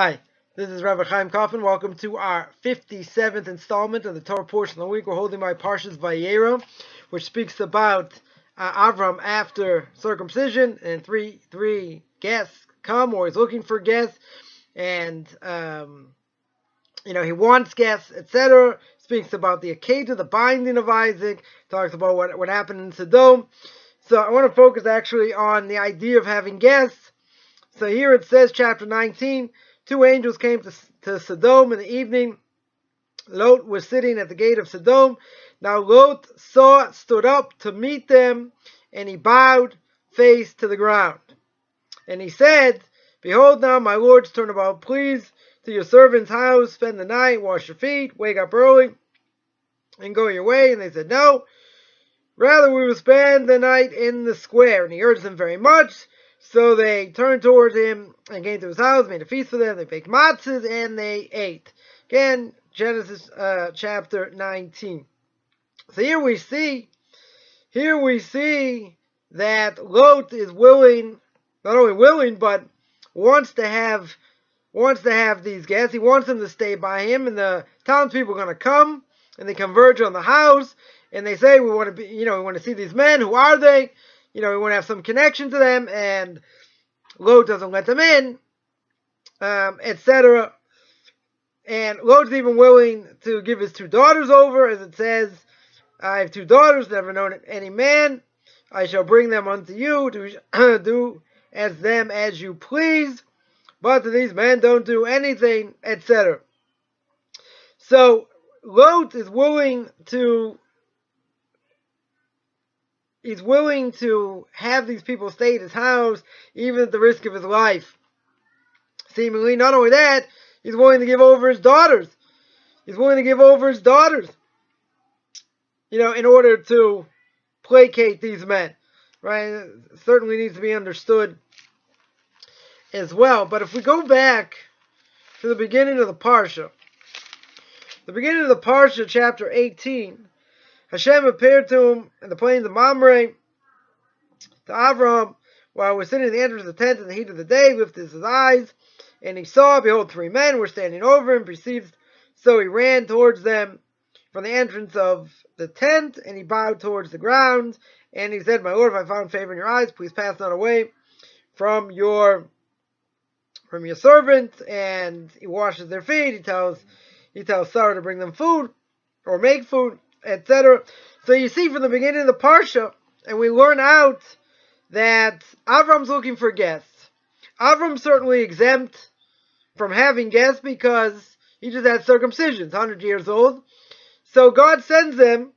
Hi, this is Rabbi Chaim Kaufman. Welcome to our 57th installment of the Torah portion of the week. We're holding by Parshas Vayeira, which speaks about Avraham after circumcision, and three guests come, or he's looking for guests, and he wants guests, etc. Speaks about the Akedah, the binding of Isaac. Talks about what happened in Sodom. So I want to focus actually on the idea of having guests. So here it says, chapter 19. Two angels came to Sodom in the evening. Lot was sitting at the gate of Sodom. Now Lot stood up to meet them, and he bowed face to the ground. And he said, "Behold now, my lords, turn about, please, to your servant's house, spend the night, wash your feet, wake up early, and go your way." And they said, "No, rather we will spend the night in the square." And he urged them very much. So they turned towards him and came to his house, made a feast for them. They baked matzahs and they ate. Again, Genesis chapter 19. So here we see that Lot is willing, not only willing, but wants to have these guests. He wants them to stay by him, and the townspeople are going to come, and they converge on the house, and they say, we want to see these men. Who are they? We want to have some connection to them, and Lot doesn't let them in, etc. And Lot's even willing to give his two daughters over, as it says, "I have two daughters, never known any man. I shall bring them unto you, do as them as you please. But to these men don't do anything," etc. So Lot is willing to have these people stay at his house, even at the risk of his life. Seemingly, not only that, he's willing to give over his daughters. In order to placate these men. Right? It certainly needs to be understood as well. But if we go back to the beginning of the Parsha, chapter 18, Hashem appeared to him in the plains of Mamre, to Avraham, while we're sitting in the entrance of the tent in the heat of the day, lifted his eyes, and he saw, behold, three men were standing over him, perceived. So he ran towards them from the entrance of the tent, and he bowed towards the ground, and he said, "My Lord, if I found favor in your eyes, please pass not away from your servant." And he washes their feet. He tells Sarah to bring them food, or make food, etc. So you see from the beginning of the Parsha, and we learn out that Avram's looking for guests. Avram's certainly exempt from having guests because he just had circumcision. He's 100 years old. So God sends them,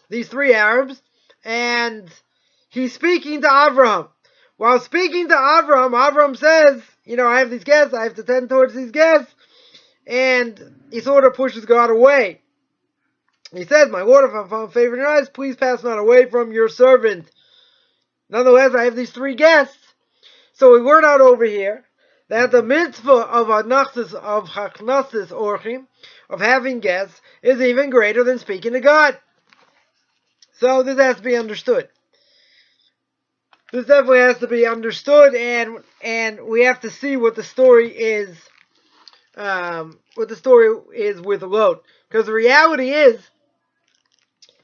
these three Arabs, and he's speaking to Avraham. While speaking to Avraham, Avraham says, I have these guests, I have to tend towards these guests, and he sort of pushes God away. He says, "My Lord, if I found favor in your eyes, please pass not away from your servant. Nonetheless, I have these three guests." So we learn out over here that the mitzvah of hachnasas, orchim, of having guests, is even greater than speaking to God. So this has to be understood. This definitely has to be understood, and we have to see what the story is. With Lot, because the reality is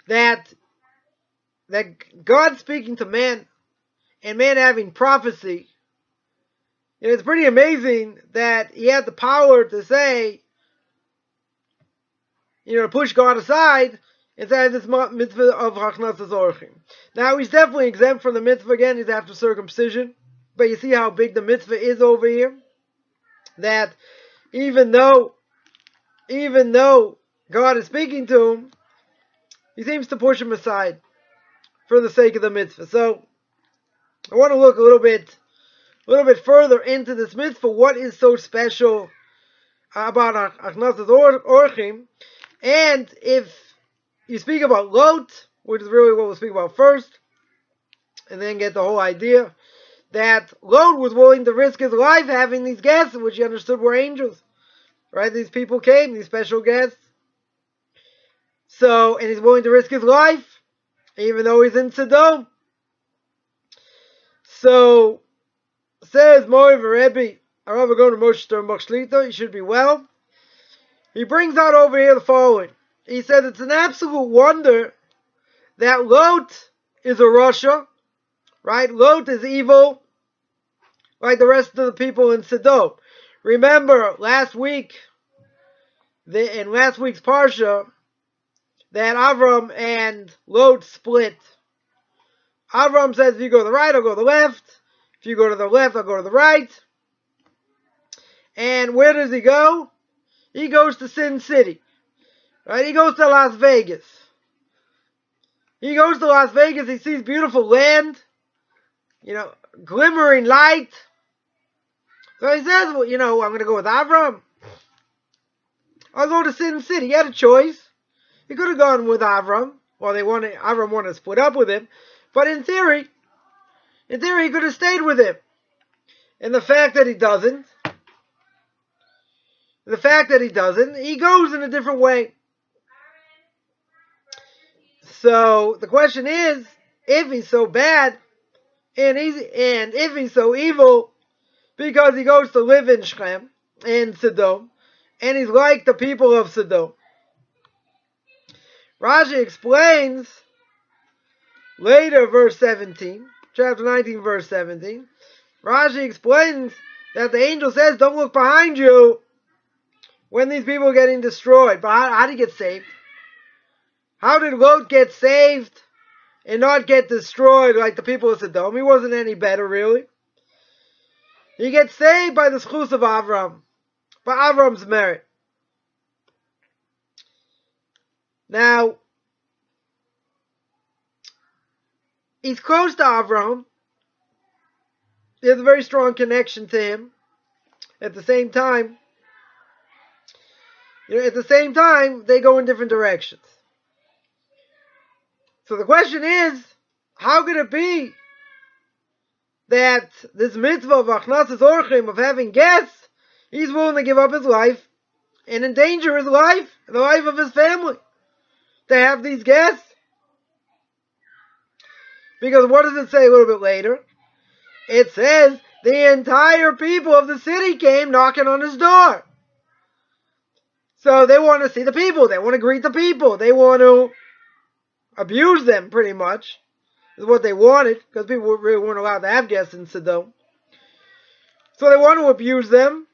that God speaking to man, and man having prophecy. It's pretty amazing that he had the power to say, to push God aside and say this mitzvah of hachnasas orchim. Now he's definitely exempt from the mitzvah. Again, he's after circumcision, but you see how big the mitzvah is over here. That even though God is speaking to him, he seems to push him aside for the sake of the mitzvah. So I want to look a little bit further into this mitzvah. What is so special about hachnasas orchim? And if you speak about Lot, which is really what we'll speak about first, and then get the whole idea that Lot was willing to risk his life having these guests, which he understood were angels. Right? These people came, these special guests. So, and he's willing to risk his life, even though he's in Sodom. So, says Mori Rebbe, Arav Avinu Moshe Sternbuch Shlita, he should be well. He brings out over here the following. He said it's an absolute wonder that Lot is a Rasha, right? Lot is evil, like the rest of the people in Sodom. Remember last week, in last week's Parsha, that Avram and Lot split. Avram says, if you go to the right, I'll go to the left. If you go to the left, I'll go to the right. And where does he go? He goes to Sin City. Right? He goes to Las Vegas. He goes to Las Vegas, he sees beautiful land, glimmering light. So he says, well, I'm going to go with Avram. I'll go to Sin City. He had a choice. He could have gone with Avram. Well, Avram wanted to split up with him. But in theory, he could have stayed with him. And the fact that he doesn't, he goes in a different way. So the question is, if he's so bad, and if he's so evil, because he goes to live in Shechem, in Sodom, and he's like the people of Sodom. Rashi explains later, verse 17, chapter 19, verse 17. Rashi explains that the angel says, don't look behind you when these people are getting destroyed. But how did he get saved? How did Lot get saved and not get destroyed like the people of Sodom? He wasn't any better, really. He gets saved by the schus of Avram, by Avram's merit. Now, he's close to Avram. He has a very strong connection to him. At the same time, they go in different directions. So the question is, how could it be that this mitzvah of hachnasas orchim, of having guests, he's willing to give up his life and endanger his life and the life of his family to have these guests? Because what does it say a little bit later? It says the entire people of the city came knocking on his door. So they want to see the people. They want to greet the people. They want to abuse them, pretty much, is what they wanted, because people really weren't allowed to have guests in Sodom. So they want to abuse them,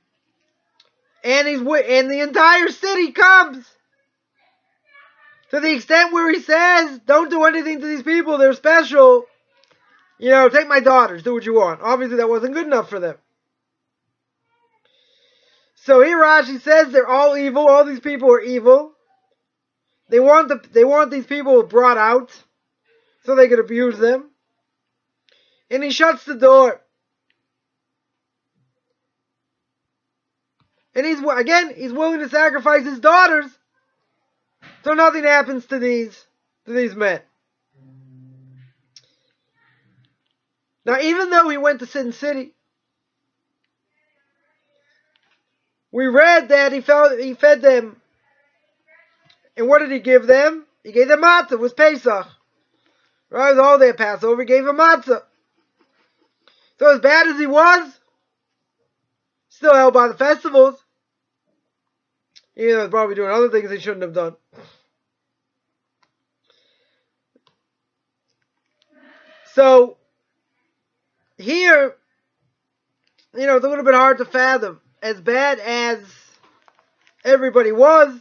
and the entire city comes, to the extent where he says, don't do anything to these people, they're special, take my daughters, do what you want. Obviously that wasn't good enough for them. So here Rashi says they're all evil, all these people are evil. They want these people brought out so they could abuse them. And he shuts the door. And he's willing to sacrifice his daughters so nothing happens to these men. Now, even though he went to Sin City, we read that he fed them. And what did he give them? He gave them matzah. It was Pesach. Right? It was all their Passover. He gave them matzah. So as bad as he was, still held by the festivals. Even though he was probably doing other things he shouldn't have done. So, here, it's a little bit hard to fathom. As bad as everybody was,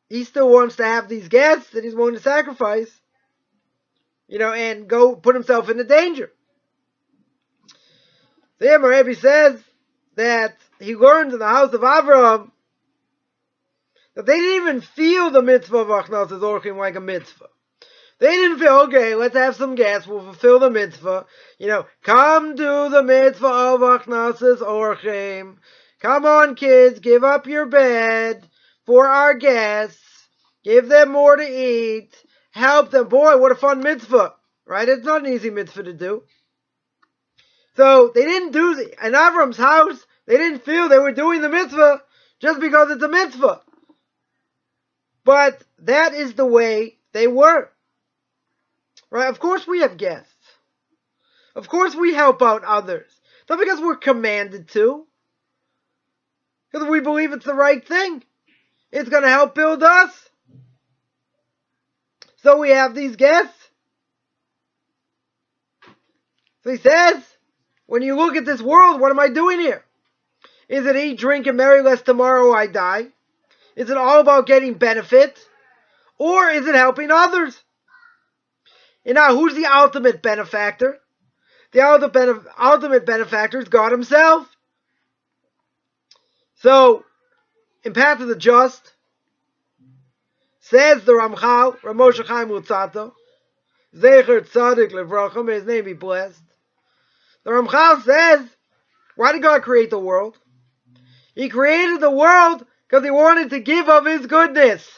he still wants to have these guests that he's willing to sacrifice, and go put himself into danger. The Rebbe says that he learned in the house of Avraham that they didn't even feel the mitzvah of hachnasas orchim like a mitzvah. They didn't feel, okay, let's have some guests, we'll fulfill the mitzvah. Come do the mitzvah of hachnasas orchim. Come on, kids, give up your bed for our guests. Give them more to eat. Help them. Boy, what a fun mitzvah. Right? It's not an easy mitzvah to do. So, they didn't do in Avram's house, they didn't feel they were doing the mitzvah just because it's a mitzvah. But that is the way they were. Right? Of course we have guests. Of course we help out others. Not because we're commanded to. Because we believe it's the right thing. It's going to help build us. So we have these guests. So he says, when you look at this world, what am I doing here? Is it eat, drink, and marry, lest tomorrow I die? Is it all about getting benefit? Or is it helping others? And now, who's the ultimate benefactor? The ultimate benefactor is God himself. So, in Path of the Just, says the Ramchal, Ramosha Chaim Lutzato, Zecher Tzadik Levrocha, may his name be blessed. The Ramchal says, why did God create the world? He created the world because he wanted to give of his goodness.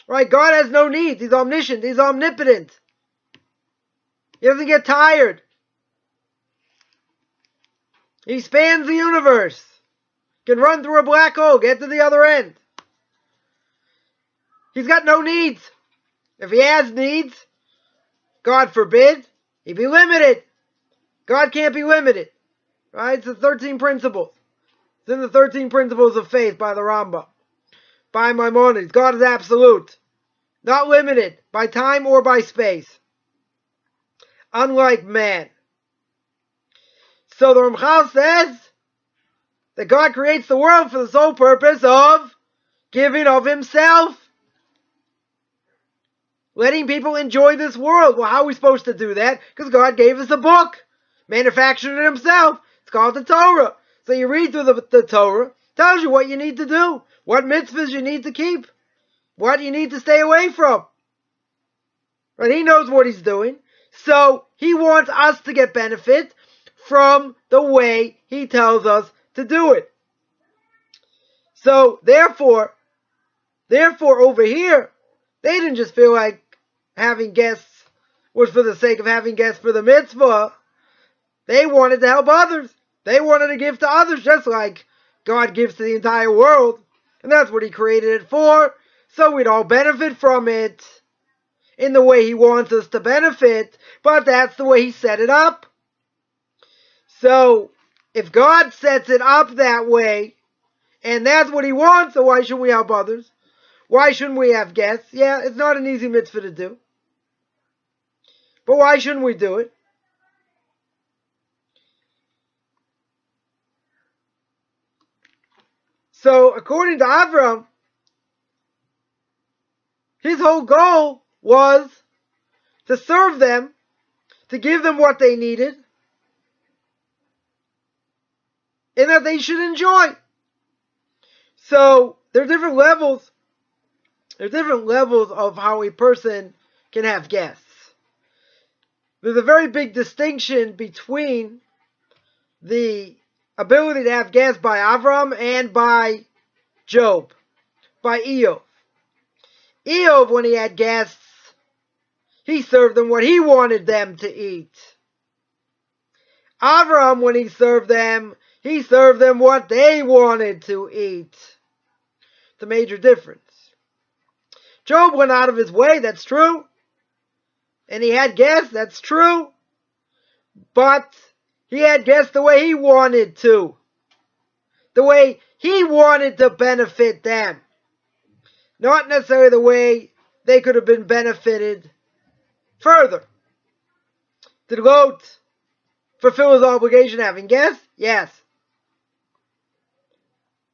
Right? God has no needs. He's omniscient. He's omnipotent. He doesn't get tired. He spans the universe. Can run through a black hole, get to the other end. He's got no needs. If he has needs, God forbid, he'd be limited. God can't be limited. Right? It's the 13 principles. It's in the 13 principles of faith by the Rambam. By Maimonides. God is absolute. Not limited by time or by space. Unlike man. So the Ramchal says that God creates the world for the sole purpose of giving of himself. Letting people enjoy this world. Well, how are we supposed to do that? Because God gave us a book. Manufactured it himself. It's called the Torah. So you read through the Torah. Tells you what you need to do. What mitzvahs you need to keep. What you need to stay away from. Right? He knows what he's doing. So he wants us to get benefit from the way he tells us to do it. So therefore over here, they didn't just feel like having guests was for the sake of having guests for the mitzvah. They wanted to help others. They wanted to give to others just like God gives to the entire world. And that's what he created it for. So we'd all benefit from it in the way he wants us to benefit. But that's the way he set it up. So if God sets it up that way, and that's what he wants, so why shouldn't we help others? Why shouldn't we have guests? Yeah, it's not an easy mitzvah to do. But why shouldn't we do it? So, according to Avraham, his whole goal was to serve them, to give them what they needed, and that they should enjoy. So, there are different levels. There are different levels of how a person can have guests. There's a very big distinction between the ability to have guests by Avraham and by Job, by Eov. Eov, when he had guests, he served them what he wanted them to eat. Avraham, when he served them what they wanted to eat. It's a major difference. Job went out of his way, that's true. And he had guests, that's true. But he had guests the way he wanted to. The way he wanted to benefit them. Not necessarily the way they could have been benefited further. Did Lot fulfill his obligation having guests? Yes.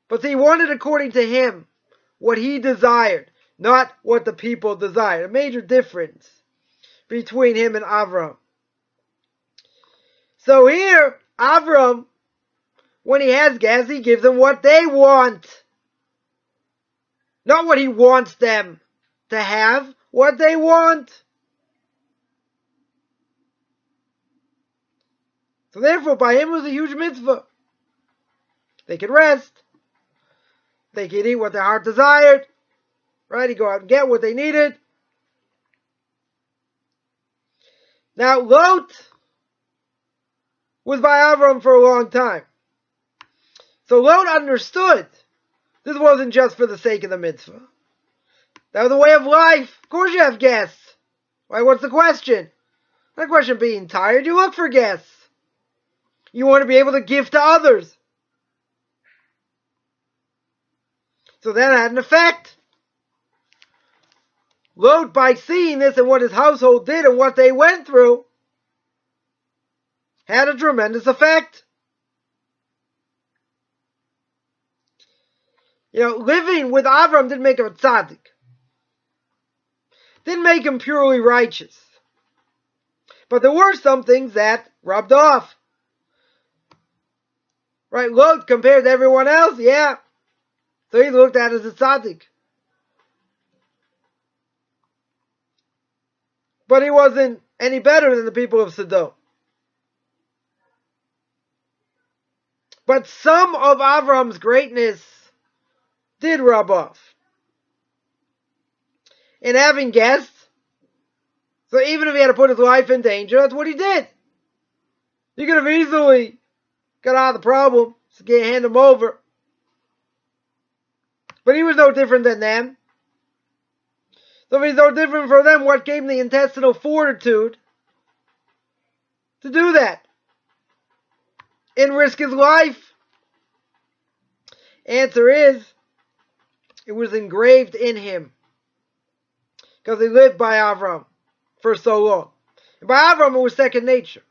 But he wanted according to him what he desired, not what the people desired. A major difference between him and Avraham. So here, Avraham, when he has guests, he gives them what they want. Not what he wants them to have, what they want. So therefore, by him it was a huge mitzvah. They could rest. They could eat what their heart desired. Right? He'd go out and get what they needed. Now, Lot was by Avraham for a long time. So Lot understood this wasn't just for the sake of the mitzvah. That was a way of life. Of course you have guests. Right? What's the question? Not a question of being tired. You look for guests. You want to be able to give to others. So that had an effect. Lot, by seeing this and what his household did and what they went through, had a tremendous effect. Living with Avraham didn't make him a tzaddik. Didn't make him purely righteous. But there were some things that rubbed off. Right, Lot compared to everyone else, yeah. So he's looked at as a tzaddik. But he wasn't any better than the people of Sodom. But some of Avraham's greatness did rub off. In having guests, so even if he had to put his life in danger, that's what he did. He could have easily got out of the problem, so hand him over. But he was no different than them. So if he's no different from them, what gave him the intestinal fortitude to do that? And risk his life? Answer is, it was engraved in him. Because he lived by Avraham for so long. And by Avraham it was second nature.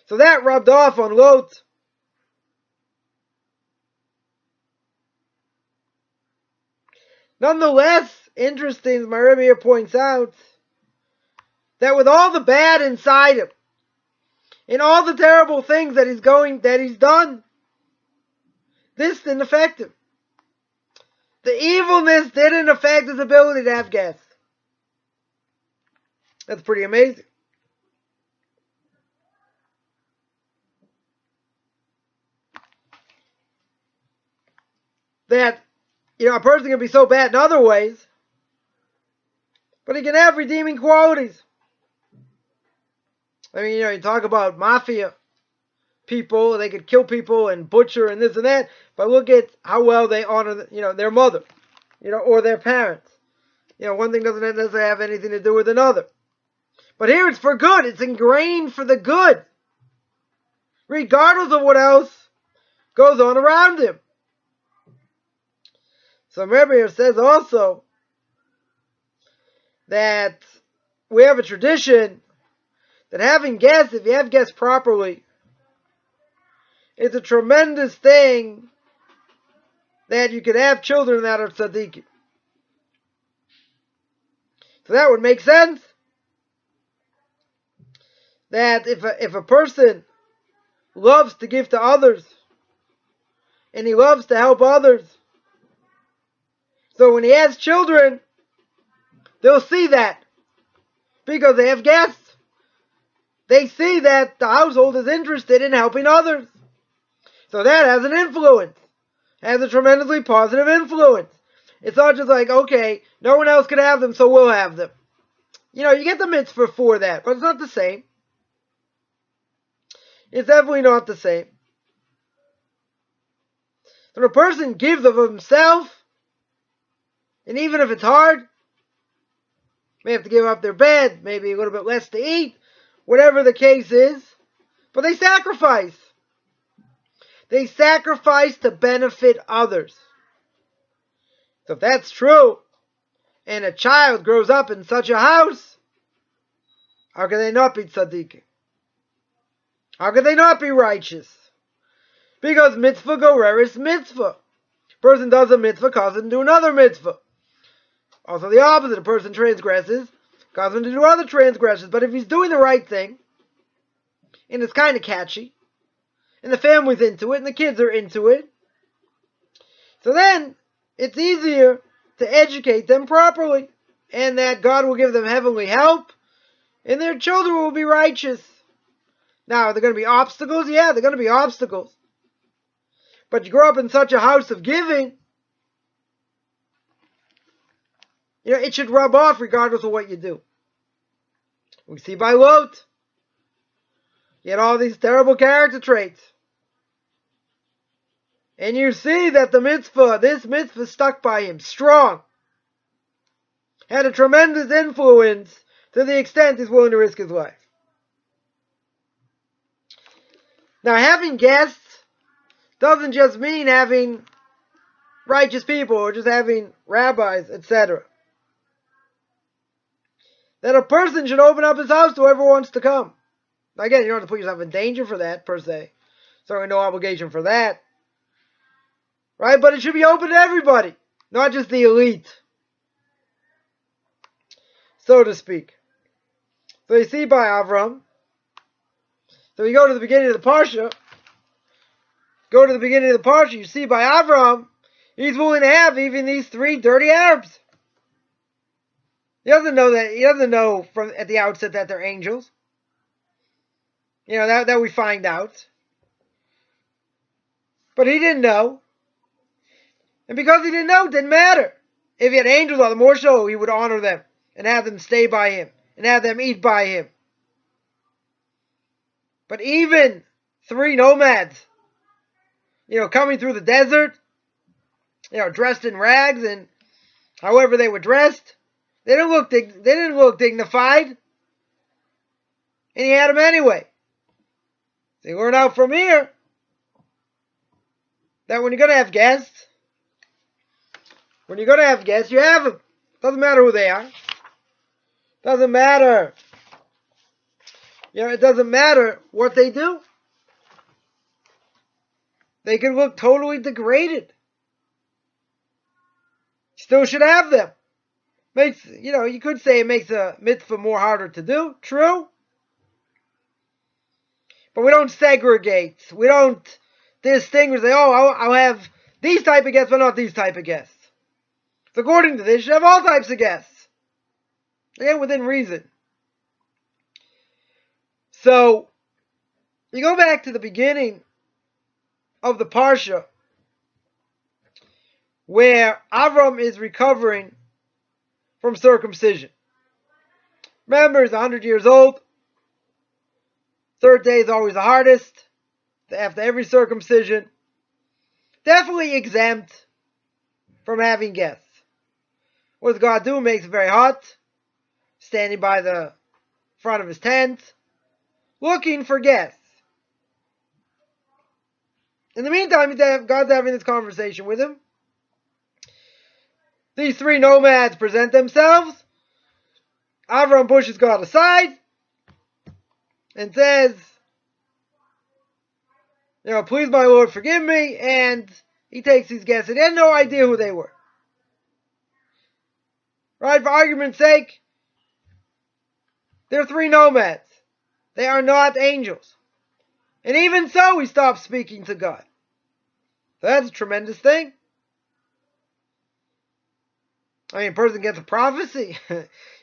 So that rubbed off on Lot. Nonetheless, interesting, as my Rebbe here points out, that with all the bad inside him, and all the terrible things that he's done, this didn't affect him. The evilness didn't affect his ability to have guests. That's pretty amazing. That, a person can be so bad in other ways, but he can have redeeming qualities. I mean, you talk about mafia people, they could kill people and butcher and this and that, but look at how well they honor, their mother, or their parents. One thing doesn't necessarily have anything to do with another. But here it's for good. It's ingrained for the good, regardless of what else goes on around him. So Rebbe here says also that we have a tradition that having guests, if you have guests properly, it's a tremendous thing that you could have children that are tzaddikim. So that would make sense. That if a person loves to give to others, and he loves to help others, so when he has children, they'll see that. Because they have guests. They see that the household is interested in helping others. So that has an influence. Has a tremendously positive influence. It's not just like, okay, no one else can have them, so we'll have them. You get the mitzvah for that, but it's not the same. It's definitely not the same. When a person gives of himself, and even if it's hard, may have to give up their bed, maybe a little bit less to eat, whatever the case is, but they sacrifice. They sacrifice to benefit others. So if that's true, and a child grows up in such a house, how can they not be tzaddikim? How can they not be righteous? Because mitzvah goreris mitzvah. A person does a mitzvah, causes him to do another mitzvah. Also the opposite, a person transgresses, causes him to do other transgressions. But if he's doing the right thing, and it's kind of catchy, and the family's into it, and the kids are into it, so then it's easier to educate them properly, and that God will give them heavenly help, and their children will be righteous. Now, are there going to be obstacles? Yeah, there are going to be obstacles. But you grow up in such a house of giving, it should rub off regardless of what you do. We see by Lot, he had all these terrible character traits. And you see that this mitzvah stuck by him, strong. Had a tremendous influence to the extent he's willing to risk his life. Now, having guests doesn't just mean having righteous people or just having rabbis, etc. That a person should open up his house to whoever wants to come. Again, you don't have to put yourself in danger for that, per se. Certainly no obligation for that. Right? But it should be open to everybody, not just the elite, so to speak. So you see by Avraham, so you go to the beginning of the Parsha, you see by Avraham, he's willing to have even these 3 dirty Arabs. He doesn't know from at the outset that they're angels. You know, that we find out. But he didn't know. And because he didn't know, it didn't matter. If he had angels on the more so, he would honor them and have them stay by him and have them eat by him. But even 3 nomads, you know, coming through the desert, you know, dressed in rags and however they were dressed, they didn't look dignified. And he had them anyway. So you learn out from here that when you're going to have guests, you have them. Doesn't matter who they are. Doesn't matter. You know, it doesn't matter what they do. They can look totally degraded. Still should have them. You could say it makes a mitzvah more harder to do. True. But we don't segregate. We don't distinguish. Say, I'll have these type of guests, but not these type of guests. So according to this, you should have all types of guests. Again, within reason. So, you go back to the beginning of the Parsha, where Avram is recovering from circumcision. Remember, he's 100 years old. 3rd day is always the hardest. After every circumcision. Definitely exempt from having guests. What does God do? Makes it very hot. Standing by the front of his tent. Looking for guests. In the meantime, God's having this conversation with him. These 3 nomads present themselves. Avram pushes God aside and says, you know, please my Lord forgive me, and he takes these guests, and he had no idea who they were. Right, for argument's sake, they're 3 nomads. They are not angels. And even so, he stops speaking to God. So that's a tremendous thing. I mean, a person gets a prophecy.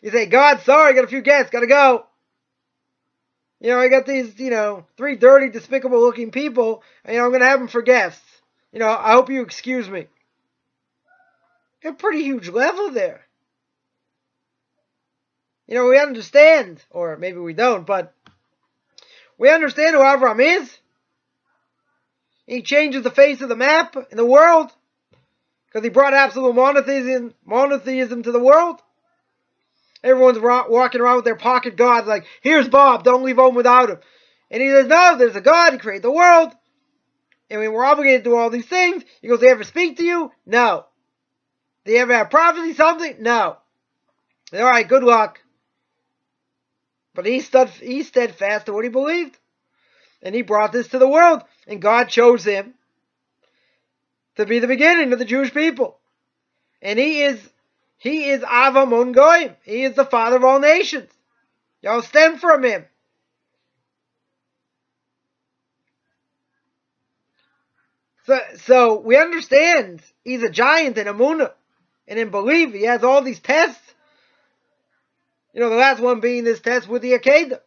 You say, God, sorry, I got a few guests, gotta go. You know, I got these, 3 dirty, despicable looking people, and, I'm gonna have them for guests. I hope you excuse me. A pretty huge level there. We understand, or maybe we don't, but we understand who Avraham is. He changes the face of the map in the world because he brought absolute monotheism to the world. Everyone's walking around with their pocket gods like, here's Bob, don't leave home without him. And he says, no, there's a God, he created the world. And we're obligated to do all these things. He goes, did he ever speak to you? No. Did he ever have prophecy, something? No. All right, good luck. But he steadfast to what he believed. And he brought this to the world. And God chose him to be the beginning of the Jewish people. And he is Avraham Goyim. He is the father of all nations. Y'all stem from him. So we understand he's a giant in Emunah and in belief. He has all these tests. The last one being this test with the Akedah.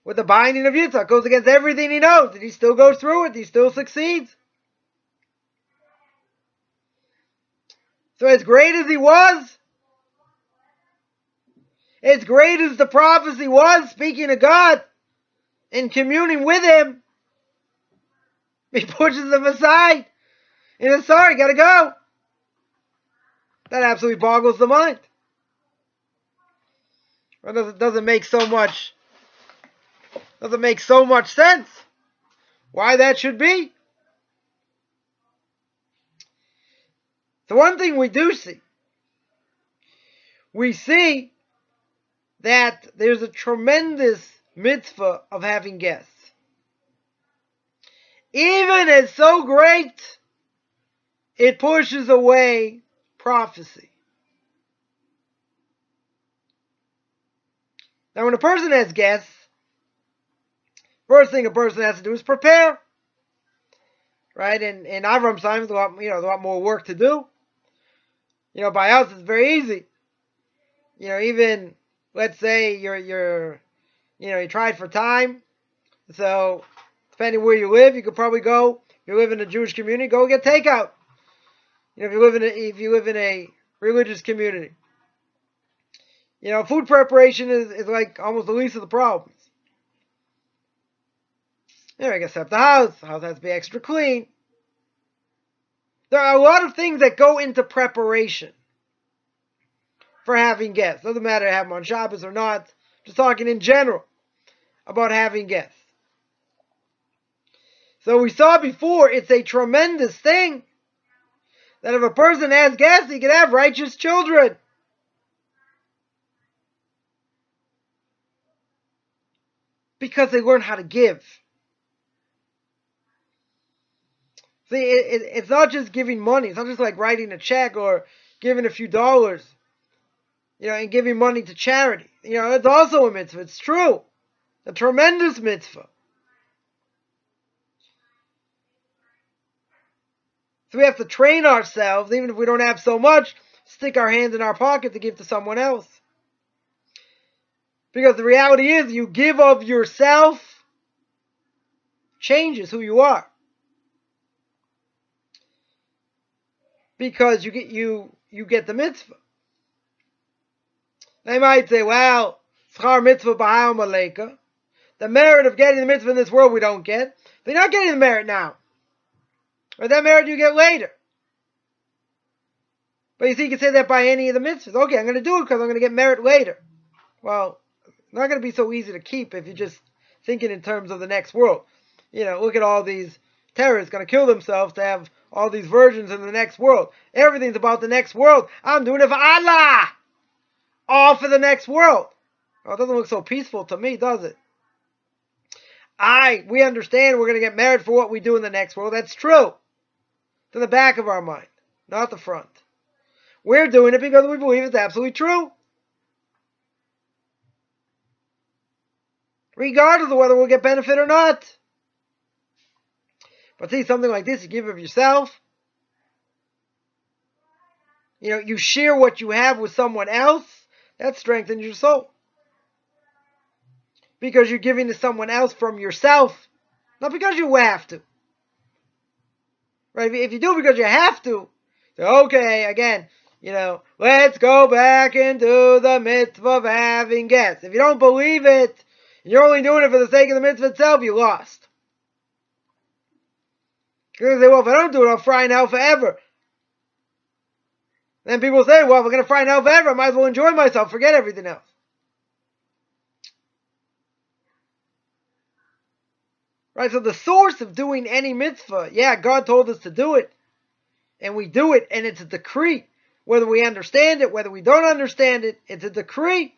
With the binding of Yitzhak. Goes against everything he knows. And he still goes through it. He still succeeds. So as great as he was, as great as the prophecy was, speaking to God and communing with him, he pushes them aside. He says, sorry, gotta go. That absolutely boggles the mind. It doesn't make so much sense. why that should be. So one thing we do see, we see that there's a tremendous mitzvah of having guests. Even it's so great, it pushes away prophecy. Now when a person has guests, first thing a person has to do is prepare. Right? And in Avram's time, there's a lot more work to do. By us, it's very easy. Even, let's say you tried for time. So, depending where you live, you could probably go. If you live in a Jewish community, go get takeout. If you live in a religious community. Food preparation is like almost the least of the problems. I guess have the house has to be extra clean. There are a lot of things that go into preparation for having guests. Doesn't matter to have them on Shabbos or not. Just talking in general about having guests. So we saw before, it's a tremendous thing that if a person has guests, he can have righteous children. Because they learn how to give. See, it's not just giving money. It's not just like writing a check or giving a few dollars, and giving money to charity. It's also a mitzvah. It's true. A tremendous mitzvah. So we have to train ourselves, even if we don't have so much, stick our hand in our pocket to give to someone else. Because the reality is, you give of yourself, changes who you are. Because you get the mitzvah. They might say, well, schar mitzvah b'ha'om aleika. The merit of getting the mitzvah in this world we don't get. They're not getting the merit now. Or that merit you get later. But you see, you can say that by any of the mitzvahs. Okay, I'm going to do it because I'm going to get merit later. Well, it's not going to be so easy to keep if you're just thinking in terms of the next world. Look at all these terrorists going to kill themselves to have all these virgins in the next world. Everything's about the next world. I'm doing it for Allah. All for the next world. Well, it doesn't look so peaceful to me, does it? We understand we're going to get married for what we do in the next world. That's true. To the back of our mind, not the front. We're doing it because we believe it's absolutely true. Regardless of whether we'll get benefit or not. But see, something like this, you give of yourself. You share what you have with someone else. That strengthens your soul. Because you're giving to someone else from yourself. Not because you have to. Right? If you do it because you have to. So okay, again, let's go back and do the mitzvah of having guests. If you don't believe it, and you're only doing it for the sake of the mitzvah itself, you lost. You're going to say, well, if I don't do it, I'll fry in hell forever. Then people say, well, if I'm going to fry in hell forever, I might as well enjoy myself, forget everything else. Right, so the source of doing any mitzvah, God told us to do it. And we do it, and it's a decree. Whether we understand it, whether we don't understand it, it's a decree.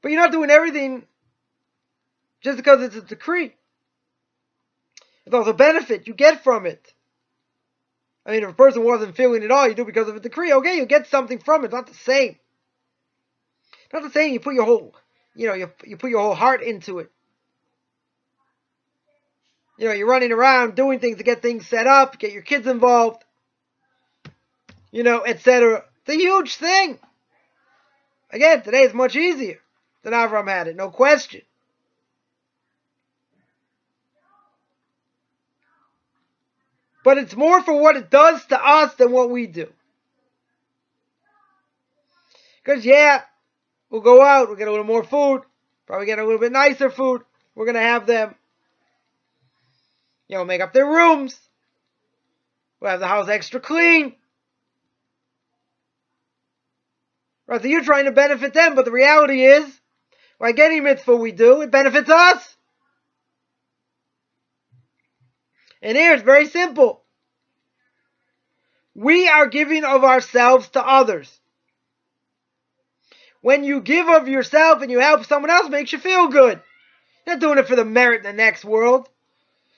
But you're not doing everything just because it's a decree. There's also benefit you get from it. I mean, if a person wasn't feeling it all, you do it because of a decree. Okay, you get something from it. It's not the same. Not the same. You put your whole, you put your whole heart into it. You're running around doing things to get things set up, get your kids involved, etc. It's a huge thing. Again, today it's much easier than Avraham had it, no question. But it's more for what it does to us than what we do. Because, we'll go out, we'll get a little more food, probably get a little bit nicer food. We're going to have them, make up their rooms. We'll have the house extra clean. Right, so you're trying to benefit them, but the reality is, like any mitzvah we do, it benefits us. And here it's very simple. We are giving of ourselves to others. When you give of yourself and you help someone else, it makes you feel good. You're not doing it for the merit in the next world.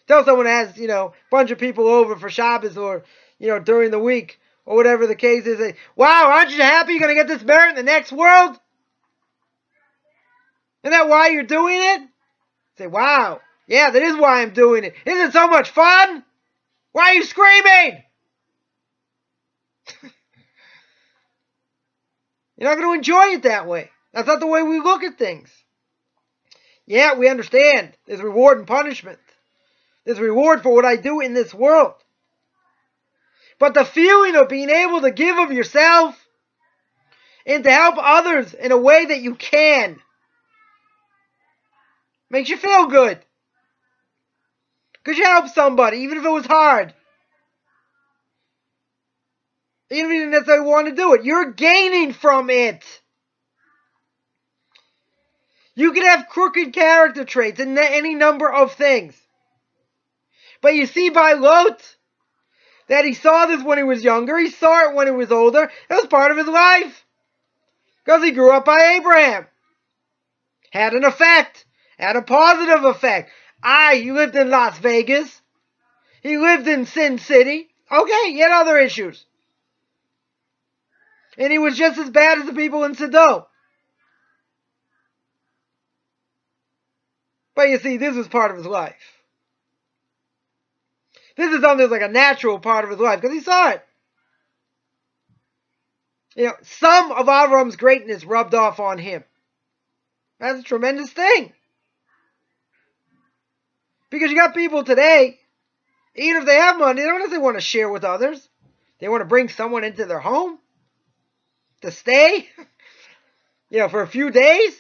Tell someone has, a bunch of people over for Shabbos or, during the week or whatever the case is. Say, wow, aren't you happy you're going to get this merit in the next world? Isn't that why you're doing it? Say, wow, yeah, that is why I'm doing it. Isn't it so much fun? Why are you screaming? You're not going to enjoy it that way. That's not the way we look at things. Yeah, we understand. There's reward and punishment. There's reward for what I do in this world. But the feeling of being able to give of yourself and to help others in a way that you can makes you feel good. Because you helped somebody, even if it was hard. Even if you didn't necessarily want to do it. You're gaining from it. You can have crooked character traits in any number of things. But you see by Lot that he saw this when he was younger. He saw it when he was older. It was part of his life. Because he grew up by Abraham. Had an effect. Had a positive effect. He lived in Las Vegas. He lived in Sin City. Okay, he had other issues. And he was just as bad as the people in Sodom. But you see, this was part of his life. This is something that's like a natural part of his life, because he saw it. Some of Avraham's greatness rubbed off on him. That's a tremendous thing. Because you got people today, even if they have money, they don't necessarily want to share with others. They want to bring someone into their home to stay, for a few days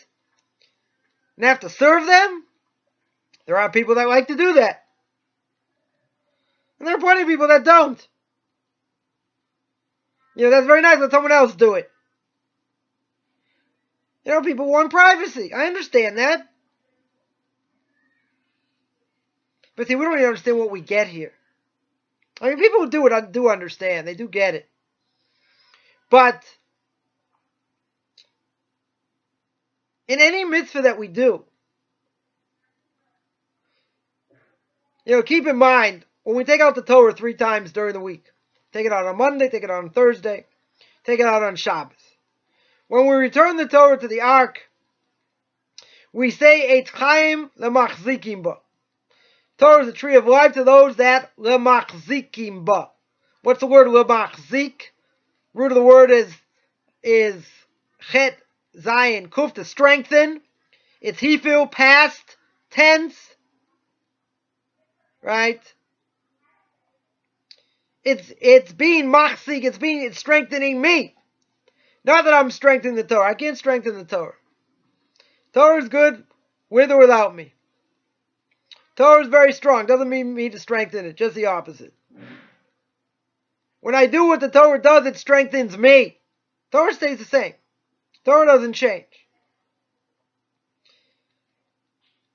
and have to serve them. There are people that like to do that. And there are plenty of people that don't. That's very nice. Let someone else do it. People want privacy. I understand that. But see, we don't even understand what we get here. I mean, people who do it do understand. They do get it. But in any mitzvah that we do, keep in mind, when we take out the Torah 3 times during the week, take it out on Monday, take it out on Thursday, take it out on Shabbos. When we return the Torah to the ark, we say, Eitz Chaim lemachzikim ba. Torah is a tree of life to those that lemachzikim ba. What's the word lemachzik? Root of the word is chet, zayin, kuf, to strengthen. It's hefil, past tense. Right? It's being machzik, it's strengthening me. Not that I'm strengthening the Torah. I can't strengthen the Torah. Torah is good with or without me. Torah is very strong. Doesn't mean me to strengthen it. Just the opposite. When I do what the Torah does, it strengthens me. Torah stays the same. Torah doesn't change.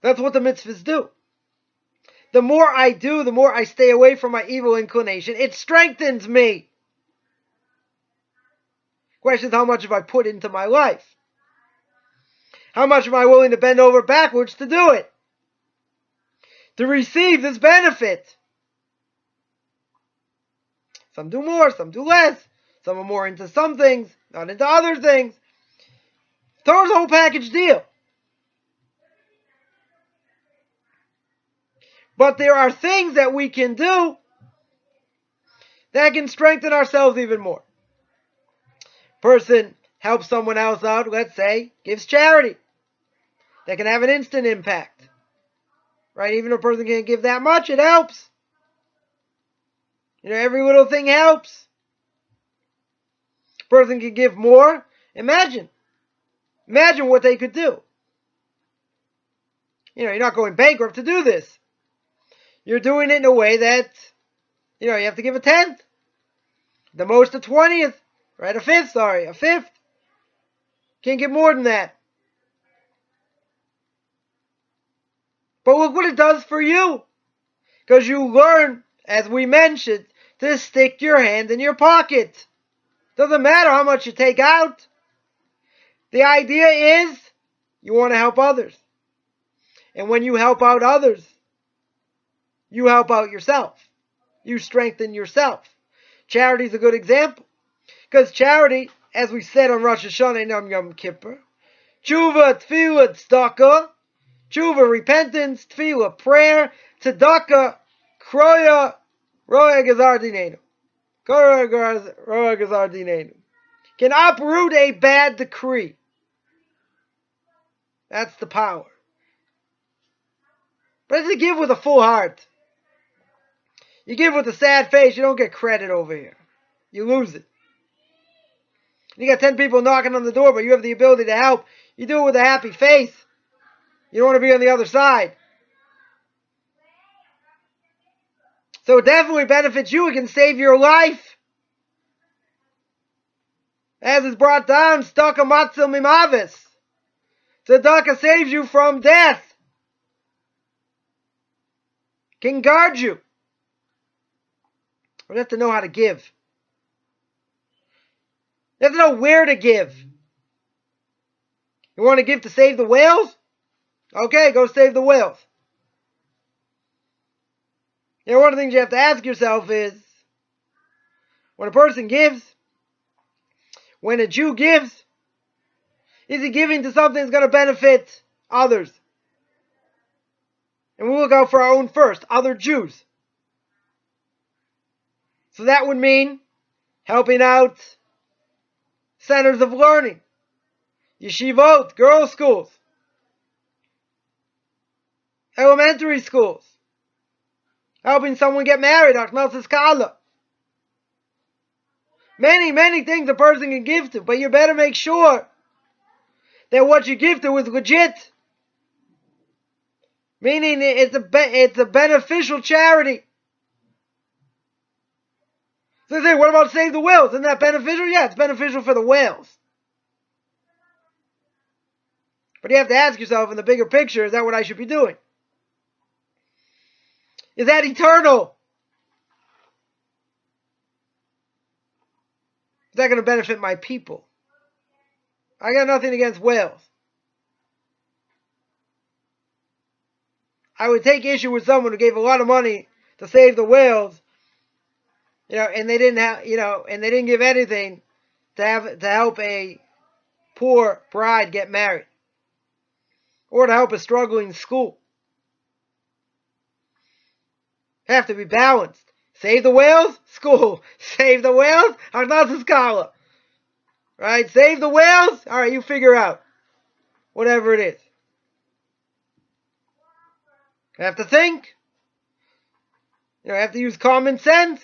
That's what the mitzvahs do. The more I do, the more I stay away from my evil inclination. It strengthens me. Question is, how much have I put into my life? How much am I willing to bend over backwards to do it? To receive this benefit? Some do more, some do less. Some are more into some things, not into other things. Torah's a whole package deal. But there are things that we can do that can strengthen ourselves even more. Person helps someone else out, let's say, gives charity. That can have an instant impact. Right? Even if a person can't give that much, it helps. Every little thing helps. Person can give more. Imagine what they could do. You're not going bankrupt to do this. You're doing it in a way that, you have to give a 10th. The most a 20th. Right? A 5th. Can't get more than that. But look what it does for you. Because you learn, as we mentioned, to stick your hand in your pocket. Doesn't matter how much you take out. The idea is you want to help others. And when you help out others, you help out yourself. You strengthen yourself. Charity is a good example. Because charity, as we said on Rosh Hashanah and Yom Kippur, tshuva, tefillah, tzedakah, tshuva, repentance, tefillah, prayer, tzedakah, kroya, roya gazar dinenu. Roya gazar dinenu. Can uproot a bad decree. That's the power. But it's to give with a full heart. You give with a sad face, you don't get credit over here. You lose it. You got 10 people knocking on the door, but you have the ability to help. You do it with a happy face. You don't want to be on the other side. So it definitely benefits you. It can save your life. As is brought down, Tzedakah matzil mimavis. Tzedakah saves you from death. Can guard you. You have to know how to give. You have to know where to give. You want to give to save the whales? Okay, go save the whales. You know, one of the things you have to ask yourself is, when a person gives, when a Jew gives, is he giving to something that's going to benefit others? And we look out for our own first, other Jews. So that would mean helping out centers of learning, yeshivot, girls' schools, elementary schools, helping someone get married, hachnasas kala. Many things a person can give to, but you better make sure that what you give to is legit. Meaning it's a beneficial charity. So they say, what about save the whales? Isn't that beneficial? Yeah, it's beneficial for the whales. But you have to ask yourself in the bigger picture, is that what I should be doing? Is that eternal? Is that going to benefit my people? I got nothing against whales. I would take issue with someone who gave a lot of money to save the whales, and they didn't have, and they didn't give anything to help a poor bride get married, or to help a struggling school. Have to be balanced. Save the whales, school. Save the whales, hachnasas kala. Right? Save the whales. All right, you figure out whatever it is. You have to think. You have to use common sense.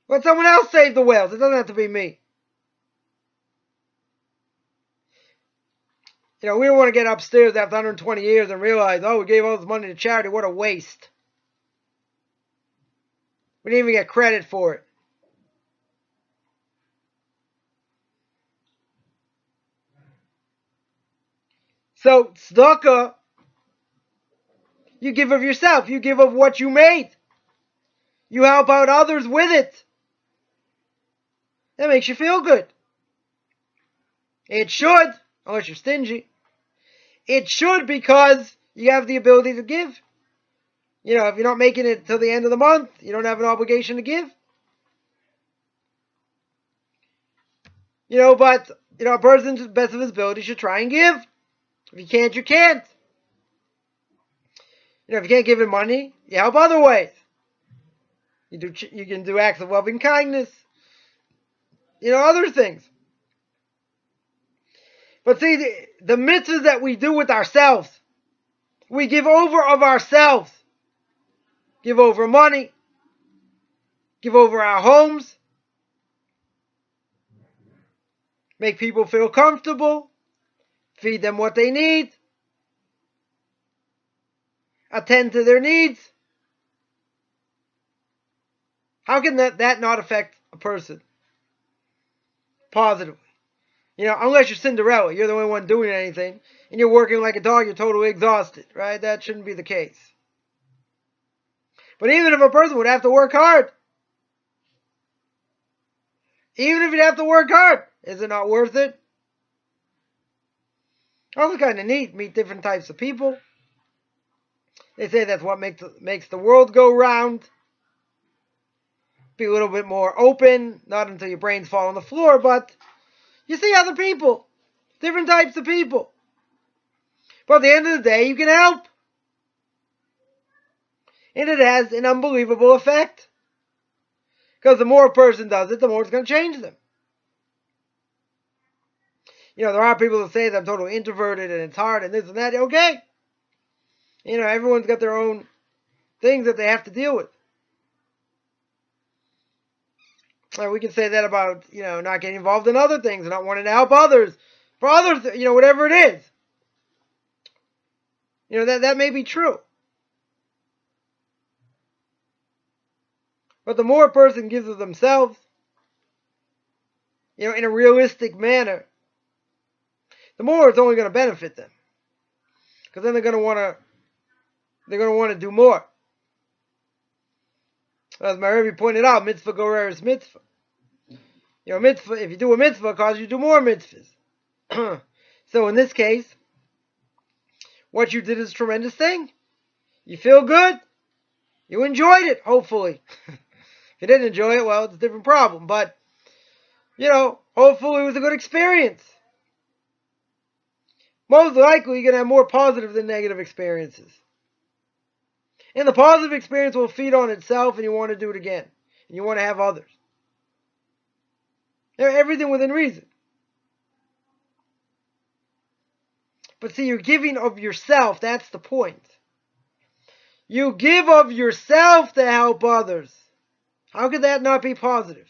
Let someone else save the whales. It doesn't have to be me. We don't want to get upstairs after 120 years and realize, we gave all this money to charity. What a waste. We didn't even get credit for it. So, tzedakah, you give of yourself. You give of what you made. You help out others with it. That makes you feel good. It should, unless you're stingy. It should, because you have the ability to give. If you're not making it till the end of the month, you don't have an obligation to give. But a person to the best of his ability should try and give. If you can't, you can't. If you can't give him money, you help other ways. You can do acts of loving kindness. Other things. But see, the mitzvahs that we do with ourselves, we give over of ourselves. Give over money. Give over our homes. Make people feel comfortable. Feed them what they need. Attend to their needs. How can that not affect a person positively? Unless you're Cinderella, you're the only one doing anything, and you're working like a dog, you're totally exhausted, right? That shouldn't be the case. But even if a person would have to work hard, even if you'd have to work hard, is it not worth it? Also kind of neat, meet different types of people. They say that's what makes the world go round. Be a little bit more open, not until your brains fall on the floor, but you see other people, different types of people. But at the end of the day, you can help. And it has an unbelievable effect. Because the more a person does it, the more it's going to change them. There are people that say that I'm totally introverted and it's hard and this and that. Okay. Everyone's got their own things that they have to deal with. We can say that about, not getting involved in other things and not wanting to help others. For others, whatever it is. That may be true. But the more a person gives of themselves, in a realistic manner, the more it's only going to benefit them. Because then they're going to want to do more. As my Rebbe pointed out, mitzvah goreres mitzvah. Mitzvah, if you do a mitzvah, it causes you to do more mitzvahs. So in this case, what you did is a tremendous thing. You feel good. You enjoyed it, hopefully. If you didn't enjoy it, well, it's a different problem. But, hopefully it was a good experience. Most likely you're going to have more positive than negative experiences. And the positive experience will feed on itself and you want to do it again. And you want to have others. Everything within reason. But see, you're giving of yourself. That's the point. You give of yourself to help others. How could that not be positive?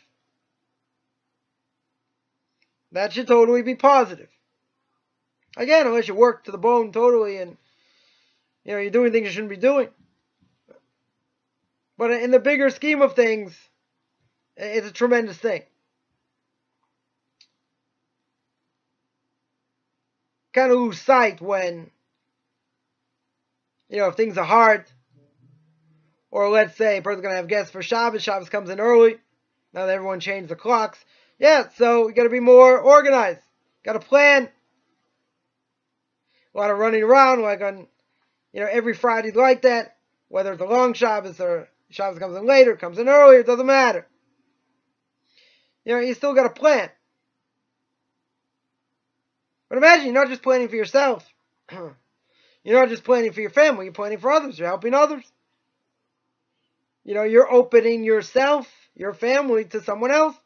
That should totally be positive. Again, unless you work to the bone totally and you're doing things you shouldn't be doing. But in the bigger scheme of things, it's a tremendous thing. Kind of lose sight when, if things are hard. Or let's say a person's going to have guests for Shabbos. Shabbos comes in early. Now that everyone changed the clocks. Yeah, so you got to be more organized. Got to plan. A lot of running around like on, every Friday like that. Whether it's a long Shabbos or Shabbos comes in later, comes in earlier, it doesn't matter. You still got to plan. But imagine you're not just planning for yourself. You're not just planning for your family. You're planning for others. You're helping others. You're opening yourself, your family, to someone else.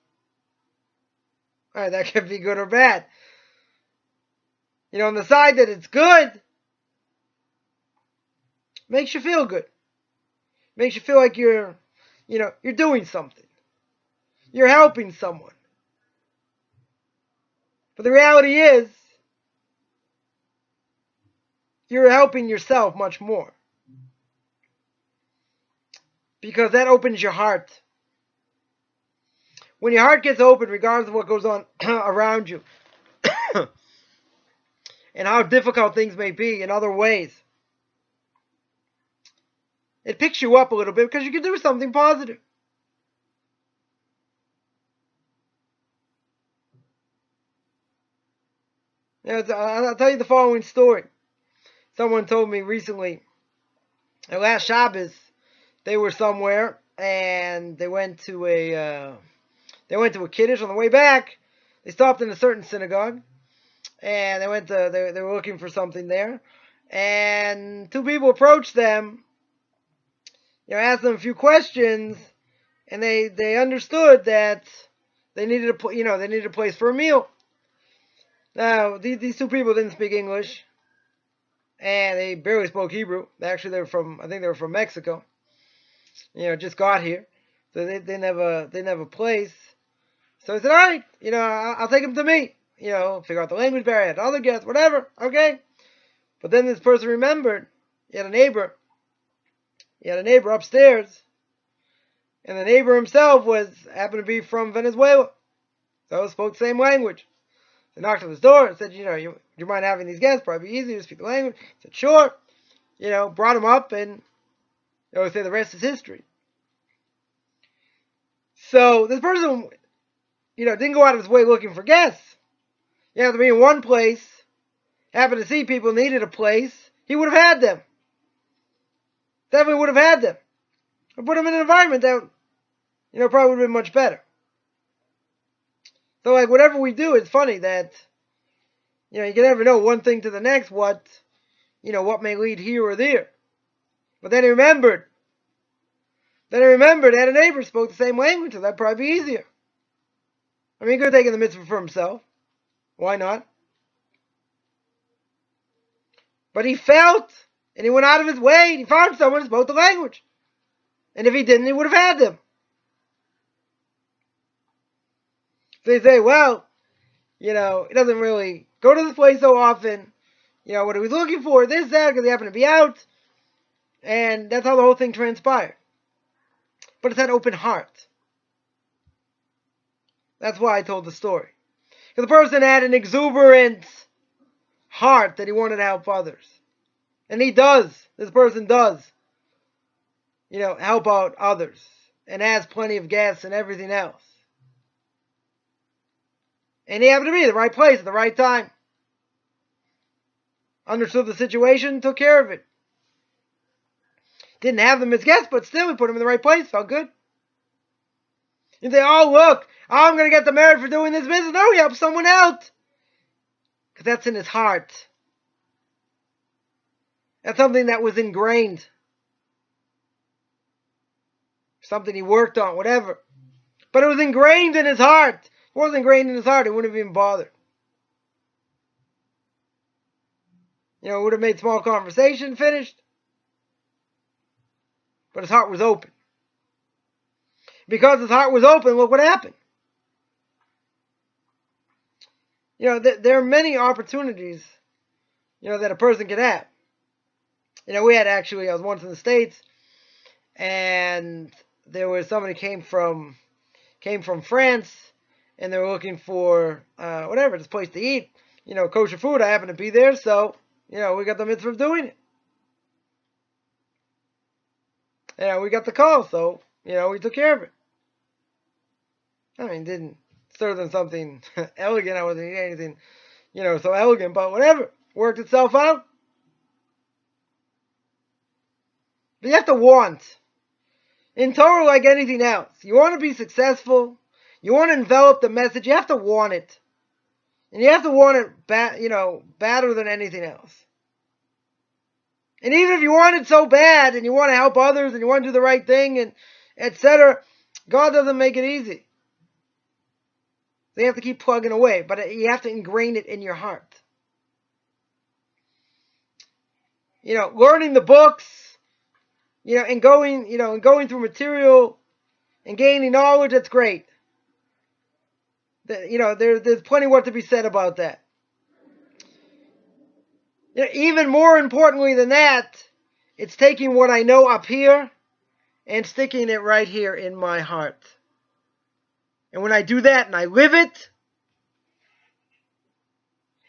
All right, that could be good or bad. On the side that it's good, makes you feel good. Makes you feel like you're doing something. You're helping someone. But the reality is, you're helping yourself much more. Because that opens your heart. When your heart gets open, regardless of what goes on around you, and how difficult things may be in other ways, it picks you up a little bit because you can do something positive. I'll tell you the following story. Someone told me recently, last Shabbos, they were somewhere and they went to a kiddush. On the way back, they stopped in a certain synagogue, and they were looking for something there, and two people approached them, asked them a few questions, and they understood that they needed a place for a meal. Now these two people didn't speak English, and they barely spoke Hebrew. Actually, they were from Mexico. Just got here, so they didn't have a place. So I said, all right, I'll take them to me. Figure out the language barrier, had other guests, whatever, okay. But then this person remembered he had a neighbor upstairs, and the neighbor himself happened to be from Venezuela, so spoke the same language. They knocked on his door and said, you mind having these guests? Probably easier to speak the language. He said, sure. Brought him up, and say the rest is history. So this person, didn't go out of his way looking for guests. You have to be in one place, happened to see people needed a place, he would have had them. Definitely would have had them. Or put them in an environment that, probably would have been much better. So, whatever we do, it's funny that, you can never know one thing to the next, what may lead here or there. But then he remembered. That a neighbor spoke the same language, so that'd probably be easier. He could have taken the mitzvah for himself. Why not? But he felt, and he went out of his way, and he found someone who spoke the language. And if he didn't, he would have had them. So they say, well, he doesn't really go to this place so often. What he was looking for, this, that, because he happened to be out. And that's how the whole thing transpired. But it's that open heart. That's why I told the story. Because the person had an exuberant heart that he wanted to help others. And he does. This person does. Help out others. And has plenty of gas and everything else. And he happened to be in the right place at the right time. Understood the situation, took care of it. Didn't have them as guests, but still, we put them in the right place. Felt good. You say, oh, look, I'm going to get the merit for doing this business. No, he helped someone out. Because that's in his heart. That's something that was ingrained. Something he worked on, whatever. But it was ingrained in his heart. If it wasn't ingrained in his heart, he wouldn't have even bothered. Would have made small conversation, finished. But his heart was open. Because his heart was open, look what happened. There are many opportunities, that a person could have. I was once in the States, and there was somebody came from France, and they were looking for, this place to eat, kosher food. I happened to be there, so, we got the mitzvah of doing it. We got the call, so, we took care of it. Didn't serve them something elegant. I wasn't eating anything, so elegant, but whatever. Worked itself out. But you have to want. In Torah, like anything else, you want to be successful, you want to envelop the message, you have to want it. And you have to want it better than anything else. And even if you want it so bad, and you want to help others, and you want to do the right thing, and etc., God doesn't make it easy. So you have to keep plugging away, but you have to ingrain it in your heart. Learning the books, and going through material, and gaining knowledge, that's great. There's plenty more to be said about that. Even more importantly than that, it's taking what I know up here and sticking it right here in my heart. And when I do that and I live it,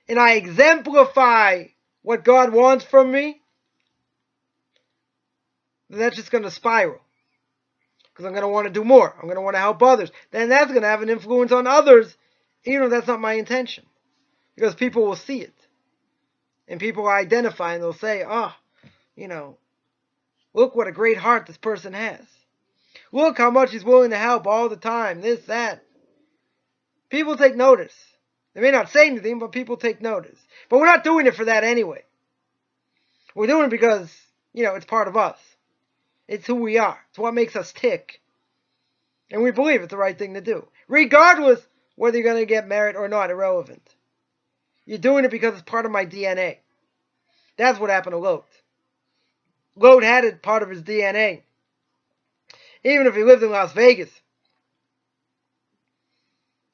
and I exemplify what God wants from me, then that's just going to spiral. Because I'm going to want to do more. I'm going to want to help others. Then that's going to have an influence on others, even if that's not my intention. Because people will see it. And people will identify and they'll say, look what a great heart this person has. Look how much he's willing to help all the time. This, that. People take notice. They may not say anything, but people take notice. But we're not doing it for that anyway. We're doing it because, it's part of us. It's who we are. It's what makes us tick. And we believe it's the right thing to do. Regardless whether you're going to get merit or not, irrelevant. You're doing it because it's part of my DNA. That's what happened to Lot. Lot had it part of his DNA. Even if he lived in Las Vegas.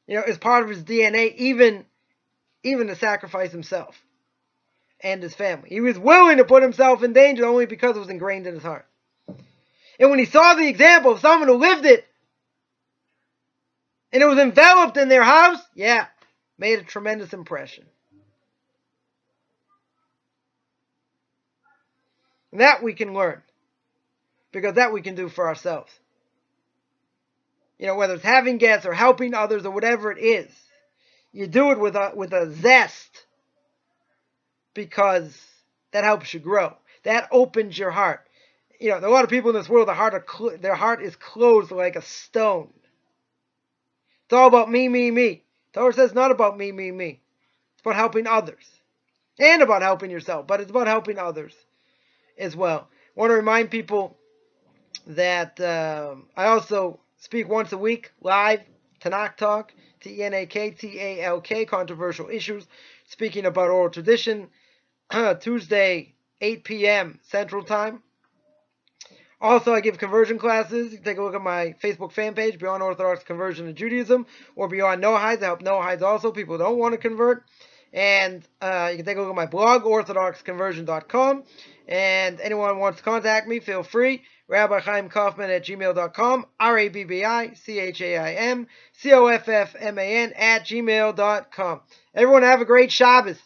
It's part of his DNA, even to sacrifice himself and his family. He was willing to put himself in danger only because it was ingrained in his heart. And when he saw the example of someone who lived it, and it was enveloped in their house, yeah, made a tremendous impression. And that we can learn, because that we can do for ourselves. Whether it's having guests or helping others or whatever it is, you do it with a zest, because that helps you grow. That opens your heart. There are a lot of people in this world, their heart is closed like a stone. It's all about me, me, me. Torah says not about me, me, me. It's about helping others. And about helping yourself, but it's about helping others as well. I want to remind people that I also speak once a week, live, Tanakh Talk, T-E-N-A-K-T-A-L-K, controversial issues, speaking about oral tradition, Tuesday, 8 p.m. Central Time. Also, I give conversion classes. You can take a look at my Facebook fan page, Beyond Orthodox Conversion to Judaism, or Beyond Noahides. I help Noahides also, people who don't want to convert. And you can take a look at my blog, orthodoxconversion.com. And anyone who wants to contact me, feel free. RabbiChaimKaufman@gmail.com, RABBICHAIMCOFFMAN @gmail.com. Everyone have a great Shabbos.